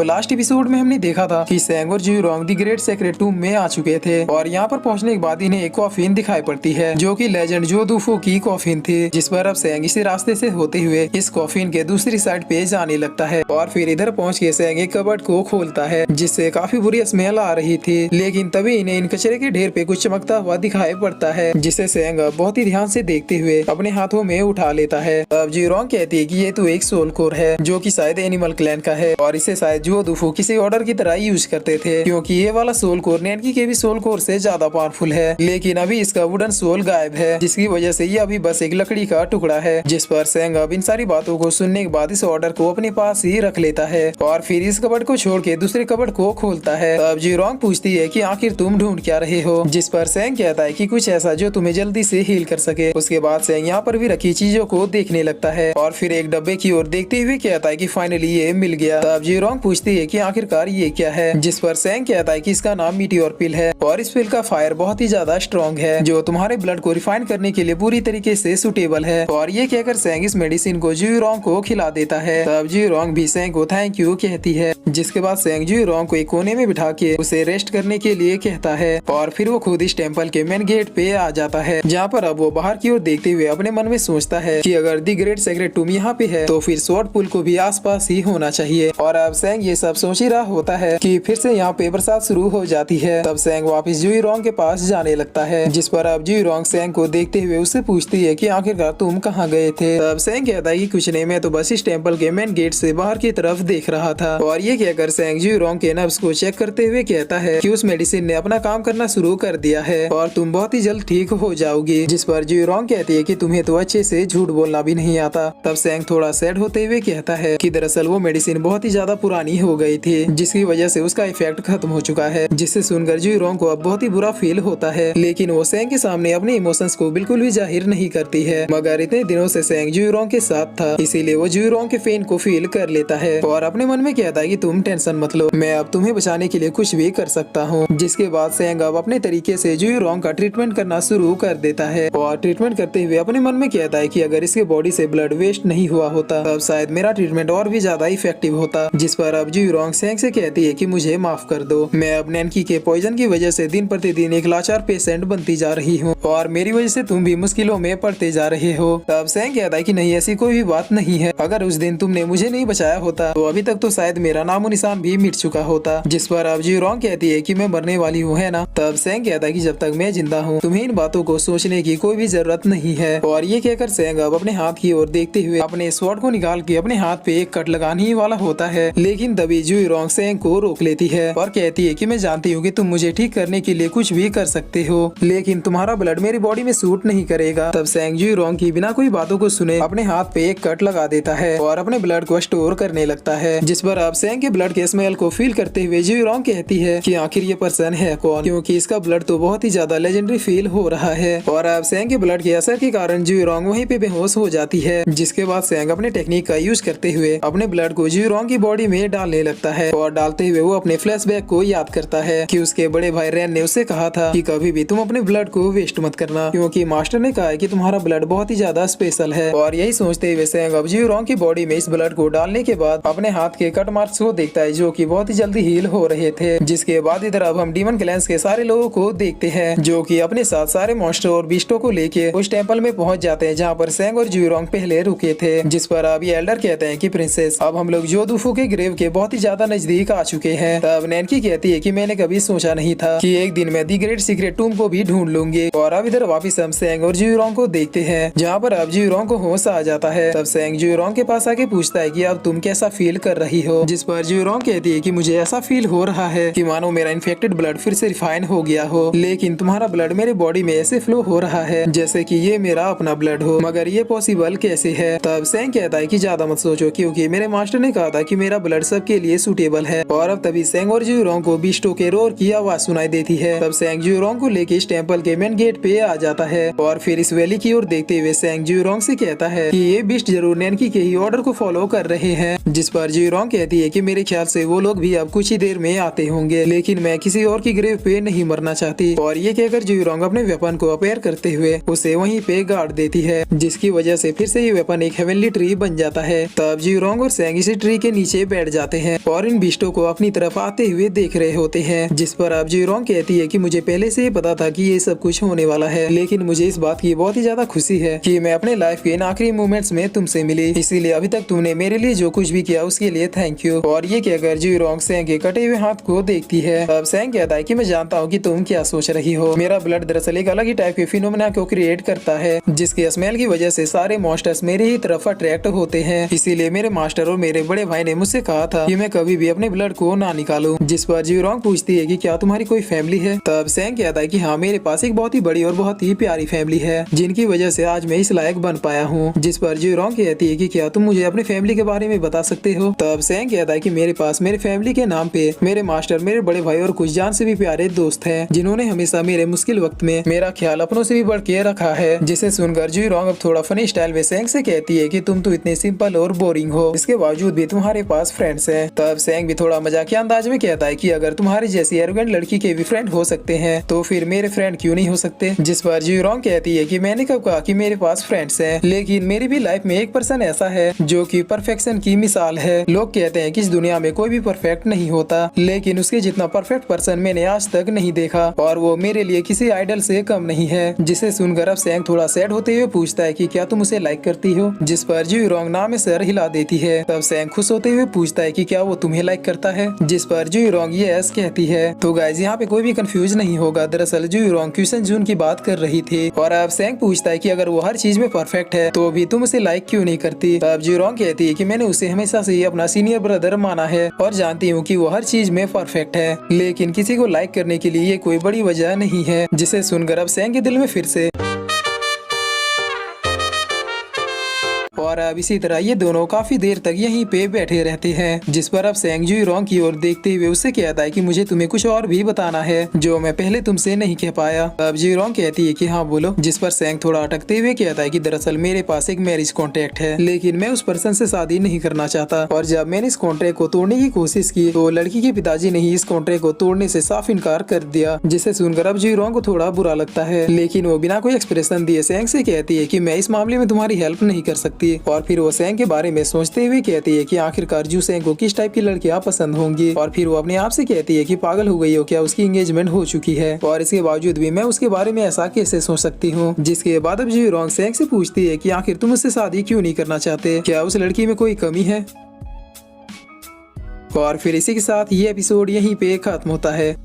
Last episode में हमने देखा था कि सेंग और ज्यूरोंग द ग्रेट सेक्रेट टूम में आ चुके थे और यहाँ पर पहुँचने के बाद इन्हें एक कॉफिन दिखाई पड़ती है जो कि लेजेंड जो दुफो की कॉफिन थी, जिस पर अब सेंग इसी रास्ते से होते हुए इस कॉफिन के दूसरी साइड पे जाने लगता है और फिर इधर पहुँच के सेंग एक कबर्ड को खोलता है जिससे काफी बुरी स्मेल आ रही थी। लेकिन तभी इन्हें इन कचरे के ढेर पे कुछ चमकता हुआ दिखाई पड़ता है जिसे सेंग बहुत ही ध्यान से देखते हुए अपने हाथों में उठा लेता है। अब ज्यूरोंग कहती है कि ये तो एक सोल कोर है जो कि शायद एनिमल क्लैन का है और इसे शायद जो दुफो किसी ऑर्डर की तरह यूज करते थे, क्योंकि ये वाला सोल कोर नैनकी के भी सोल कोर से ज्यादा पावरफुल है। लेकिन अभी इसका वुडन सोल गायब है जिसकी वजह से ये अभी बस एक लकड़ी का टुकड़ा है, जिस पर सेंग अब इन सारी बातों को सुनने के बाद इस ऑर्डर को अपने पास ही रख लेता है और फिर इस कबर्ड को छोड़ के दूसरे कबर्ड को खोलता है। अब ज्यूरोंग पूछती है कि आखिर तुम ढूंढ क्या रहे हो, जिस पर सेंग कहता है कि कुछ ऐसा जो तुम्हें जल्दी से हील कर सके। उसके बाद सेंग यहाँ पर भी रखी चीजों को देखने लगता है और फिर एक डब्बे की ओर देखते हुए कहता है कि फाइनली ये मिल गया। तब ज्यूरोंग पूछती है कि आखिरकार ये क्या है, जिस पर सेंग कहता है कि इसका नाम मीटियोर पिल है और इस पिल का फायर बहुत ही ज्यादा स्ट्रॉन्ग है जो तुम्हारे ब्लड को रिफाइन करने के लिए पूरी तरीके से सुटेबल है। और ये कहकर सेंग इस मेडिसिन को ज्यूरोंग को खिला देता है। तब ज्यूरोंग भी सेंग को थैंक यू कहती है, जिसके बाद सेंग ज्यूरोंग को एक कोने में बिठा के उसे रेस्ट करने के लिए कहता है और फिर वो खुद इस टेम्पल के मेन गेट पे आ जाता है, जहाँ पर अब वो बाहर की ओर देखते हुए अपने मन में सोचता है कि अगर दी ग्रेट सेक्रेट टूम यहाँ पे है तो फिर स्वॉर्ड पुल को भी आसपास ही होना चाहिए। और अब सेंग ये सब सोच ही रहा होता है कि फिर से यहाँ पे बरसात शुरू हो जाती है। तब सेंग वापस ज्यूरोंग के पास जाने लगता है, जिस पर अब ज्यूरोंग सेंग को देखते हुए उससे पूछती है कि आखिरकार तुम कहाँ गए थे। तब सेंग कहता है कि कुछ नहीं, मैं तो बस इस टेम्पल के मेन गेट से बाहर की तरफ देख रहा था। और ये कहकर सेंग ज्यूरोंग के नब्ज को चेक करते हुए कहता है कि उस मेडिसिन ने अपना काम करना शुरू कर दिया है और तुम बहुत ही जल्द ठीक हो जाओगी। जिस पर ज्यूरोंग कहती है कि तुम्हें तो अच्छे से झूठ बोलना भी नहीं आता। तब सेंग थोड़ा सैड होते हुए कहता है कि दरअसल वो मेडिसिन बहुत ही ज्यादा पुरानी हो गई थी, जिसकी वजह से उसका इफेक्ट खत्म हो चुका है, जिससे सुनकर ज्यूरोंग को अब बहुत ही बुरा फील होता है। लेकिन वो सेंग के सामने अपने इमोशंस को बिल्कुल भी जाहिर नहीं करती है, मगर इतने दिनों से सेंग ज्यूरोंग के साथ था इसीलिए वो ज्यूरोंग के पेन को फील कर लेता है और अपने मन में कहता है कि तुम टेंशन मत लो, मैं अब तुम्हें बचाने के लिए कुछ भी कर सकता हूँ। जिसके बाद सेंग अब अपने तरीके से ज्यूरोंग का ट्रीटमेंट करना शुरू कर देता है और ट्रीटमेंट करते हुए अपने मन में कहता है कि अगर इसके बॉडी से ब्लड वेस्ट नहीं हुआ होता तब शायद मेरा ट्रीटमेंट और भी ज्यादा इफेक्टिव होता। जिस पर अब ज्यूरोंग सेंग से कहती है कि मुझे माफ कर दो, मैं अब नैनकी के पॉइजन की वजह से दिन प्रतिदिन एक लाचार पेशेंट बनती जा रही हूँ और मेरी वजह से तुम भी मुश्किलों में पड़ते जा रहे हो। तब सेंग कहता है कि नहीं, ऐसी कोई भी बात नहीं है, अगर उस दिन तुमने मुझे नहीं बचाया होता तो अभी तक तो शायद मेरा नामो निशान भी मिट चुका होता। जिस पर अब ज्यूरोंग कहती है कि मैं मरने वाली हूँ, है ना। तब सेंग कहता है कि जब तक मैं जिंदा हूँ तुम्हें इन बातों को सोचने की कोई भी जरूरत नहीं है। और ये कहकर सेंग अब अपने हाथ की ओर देखते हुए अपने स्वॉर्ड को निकाल के अपने हाथ पे एक कट लगाने ही वाला होता है, लेकिन तभी ज्यूरोंग सेंग को रोक लेती है और कहती है कि मैं जानती हूँ कि तुम मुझे ठीक करने के लिए कुछ भी कर सकते हो, लेकिन तुम्हारा ब्लड मेरी बॉडी में सूट नहीं करेगा। तब सेंग ज्यूरोंग की बिना कोई बातों को सुने अपने हाथ पे एक कट लगा देता है और अपने ब्लड को स्टोर करने लगता है। जिस पर अब सेंग के ब्लड के स्मेल को फील करते हुए ज्यूरोंग कहती है कि आखिर ये पर्सन है कौन, क्योंकि इसका ब्लड तो बहुत ही ज्यादा लेजेंडरी फील हो रहा है। और अब सेंग के ब्लड के असर के कारण ज्यूरोंग वहीं पे बेहोश हो जाती है। जिसके बाद सेंग अपने टेक्निक का यूज करते हुए अपने ब्लड को ज्यूरोंग की बॉडी में डालने लगता है और डालते हुए वो अपने फ्लैशबैक को याद करता है कि उसके बड़े भाई रैन ने उससे कहा था कि कभी भी तुम अपने ब्लड को वेस्ट मत करना, क्योंकि मास्टर ने कहा है कि तुम्हारा ब्लड बहुत ही ज्यादा स्पेशल है। और यही सोचते हुए सेंग अब ज्यूरोंग की बॉडी में इस ब्लड को डालने के बाद अपने हाथ के कट मार्क्स को देखता है जो कि बहुत ही जल्दी हील हो रहे थे। जिसके बाद इधर अब हम डीमन क्लैंस के सारे लोगों को देखते हैं जो कि अपने साथ सारे मॉन्स्टर और बीस्टों को लेके उस टेम्पल में पहुंच जाते हैं जहाँ पर सेंग और ज्यूरोंग पहले रुके थे। जिस पर अब ये एल्डर कहते हैं कि प्रिंसेस अब हम लोग जो दुफो के ग्रेव के बहुत ही ज्यादा नजदीक आ चुके हैं। तब नैनकी कहती है कि मैंने कभी सोचा नहीं था कि एक दिन मैं दी ग्रेट सीक्रेट टूम को भी ढूंढ लूंगी। और अब इधर वापिस हम सेंग और ज्यूरोंग को देखते हैं जहाँ पर अब ज्यूरोंग को होश आ जाता है। तब सेंग ज्यूरोंग के पास आके पूछता है कि अब तुम कैसा फील कर रही हो। जिस पर ज्यूरोंग कहती है कि मुझे ऐसा फील हो रहा है कि मानो मेरा इन्फेक्टेड ब्लड फिर से रिफाइन हो गया हो, लेकिन तुम्हारा ब्लड मेरे बॉडी में ऐसे फ्लो हो रहा है जैसे कि ये मेरा अपना ब्लड हो, मगर ये पॉसिबल कैसे है। तब सेंग कहता है कि ज्यादा मत सोचो, क्योंकि मेरे मास्टर ने कहा था कि मेरा ब्लड सबके लिए सूटेबल है। और अब तभी सेंग और ज्यूरोंग को बीस्टों के रोर की आवाज सुनाई देती है। तब सेंग ज्यूरोंग को लेके इस टेम्पल के मेन गेट पे आ जाता है और फिर इस वैली की ओर देखते हुए सेंग ज्यूरोंग से कहता है कि ये बीस्ट जरूर नैनकी के ही ऑर्डर को फॉलो कर रहे हैं। जिस पर ज्यूरोंग कहती है कि मेरे मेरे ख्याल से वो लोग भी अब कुछ ही देर में आते होंगे, लेकिन मैं किसी और की ग्रेव पे नहीं मरना चाहती। और ये कहकर जी रोंग अपने वेपन को अपेयर करते हुए उसे वहीं पे गाड़ देती है, जिसकी वजह से फिर से ये वेपन एक हेवनली ट्री बन जाता है। तब जी रोंग और सेंग इसी ट्री के नीचे बैठ जाते हैं और इन बिस्टों को अपनी तरफ आते हुए देख रहे होते हैं, जिस पर अब जी रोंग कहती है कि मुझे पहले से ही पता था कि ये सब कुछ होने वाला है, लेकिन मुझे इस बात की बहुत ही ज्यादा खुशी है कि मैं अपने लाइफ के इन आखिरी मोमेंट्स में तुमसे मिली, इसीलिए अभी तक तुमने मेरे लिए जो कुछ भी किया उसके लिए थैंक यू। और ये कहकर जी रोंग सेंग के कटे हुए हाथ को देखती है। अब सेंग कहता है कि मैं जानता हूँ कि तुम क्या सोच रही हो, मेरा ब्लड दरअसल एक अलग ही टाइप के फिनोमेना को क्रिएट करता है, जिसके स्मेल की वजह से सारे मॉन्स्टर्स मेरे ही तरफ अट्रैक्ट होते हैं। इसीलिए मेरे मास्टर और मेरे बड़े भाई ने मुझसे कहा था कि मैं कभी भी अपने ब्लड को ना निकालूं। जिस पर जी रोंग पूछती है कि क्या तुम्हारी कोई फैमिली है। तब सेंग कहता है कि हाँ, मेरे पास एक बहुत ही बड़ी और बहुत ही प्यारी फैमिली है, जिनकी वजह से आज मैं इस लायक बन पाया हूँ। जिस पर जी रोंग कहती है कि क्या तुम मुझे अपनी फैमिली के बारे में बता सकते हो। तब सेंग कहता है कि मेरे पास मेरे फैमिली के नाम पे मेरे मास्टर, मेरे बड़े भाई और कुछ जान से भी प्यारे दोस्त हैं, जिन्होंने हमेशा मेरे मुश्किल वक्त में मेरा ख्याल अपनों से भी बढ़ के रखा है। जिसे सुनकर जी रोंग अब थोड़ा फनी स्टाइल में सेंग से कहती है कि तुम तो इतने सिंपल और बोरिंग हो, इसके बावजूद भी तुम्हारे पास फ्रेंड्स हैं। तब सेंग भी थोड़ा मजाकिया अंदाज में कहता है कि अगर तुम्हारी जैसी एरोगेंट लड़की के भी फ्रेंड हो सकते हैं तो फिर मेरे फ्रेंड क्यों नहीं हो सकते। जिस पर जी रोंग कहती है कि मैंने कब कहा कि मेरे पास फ्रेंड्स हैं, लेकिन मेरी भी लाइफ में एक पर्सन ऐसा है जो कि परफेक्शन की मिसाल है। लोग कहते हैं कि इस दुनिया में कोई भी परफेक्ट नहीं होता, लेकिन उसके जितना परफेक्ट पर्सन मैंने आज तक नहीं देखा, और वो मेरे लिए किसी आइडल से कम नहीं है। जिसे सुनकर अब सेंग थोड़ा सैड होते हुए पूछता है कि क्या तुम उसे लाइक करती हो। जिस पर जी रोंग ना में सर हिला देती है। तब सेंग खुश होते हुए पूछता है कि क्या वो तुम्हें लाइक करता है। जिस पर जी रोंग यस कहती है। तो गाइस यहाँ पे कोई भी कंफ्यूज नहीं होगा, दरअसल जी रोंग क्वेश्चन जून की बात कर रही थी। और अब सेंग पूछता है कि अगर वो हर चीज में परफेक्ट है तो भी तुम उसे लाइक क्यों नहीं करती। तब जी रोंग कहती है कि मैंने उसे हमेशा से ही अपना सीनियर ब्रदर माना है और जानती हूँ कि वो हर चीज में परफेक्ट है, लेकिन किसी को लाइक करने के लिए ये कोई बड़ी वजह नहीं है। जिसे सुनकर अब सेंग के दिल में फिर से और अब इसी तरह ये दोनों काफी देर तक यहीं पे बैठे रहते हैं। जिस पर अब सेंग जी रोंग की ओर देखते हुए उससे कहता है कि मुझे तुम्हें कुछ और भी बताना है जो मैं पहले तुमसे नहीं कह पाया। अब जी रोंग कहती है कि हाँ बोलो। जिस पर सेंग थोड़ा अटकते हुए कहता है कि दरअसल मेरे पास एक मैरिज कॉन्ट्रैक्ट है, लेकिन मैं उस पर्सन से शादी नहीं करना चाहता, और जब मैंने इस कॉन्ट्रैक्ट को तोड़ने की कोशिश की तो लड़की के पिताजी ने ही इस कॉन्ट्रैक्ट को तोड़ने से साफ इनकार कर दिया। जिसे सुनकर अब जी रोंग को थोड़ा बुरा लगता है, लेकिन वो बिना कोई एक्सप्रेशन दिए सेंग से कहती है कि मैं इस मामले में तुम्हारी हेल्प नहीं कर सकती। और फिर वो सेंग के बारे में सोचते हुए कहती है कि आखिरकार जू सेंग को किस टाइप की लड़कियां पसंद होंगी। और फिर वो अपने आप से कहती है कि पागल हो गई हो क्या, उसकी एंगेजमेंट हो चुकी है और इसके बावजूद भी मैं उसके बारे में ऐसा कैसे सोच सकती हूँ। जिसके बाद अब जी रोंग सेंग से पूछती है कि आखिर तुम उससे शादी क्यों नहीं करना चाहते, क्या उस लड़की में कोई कमी है। और फिर इसी के साथ ये एपिसोड यहीं पे खत्म होता है।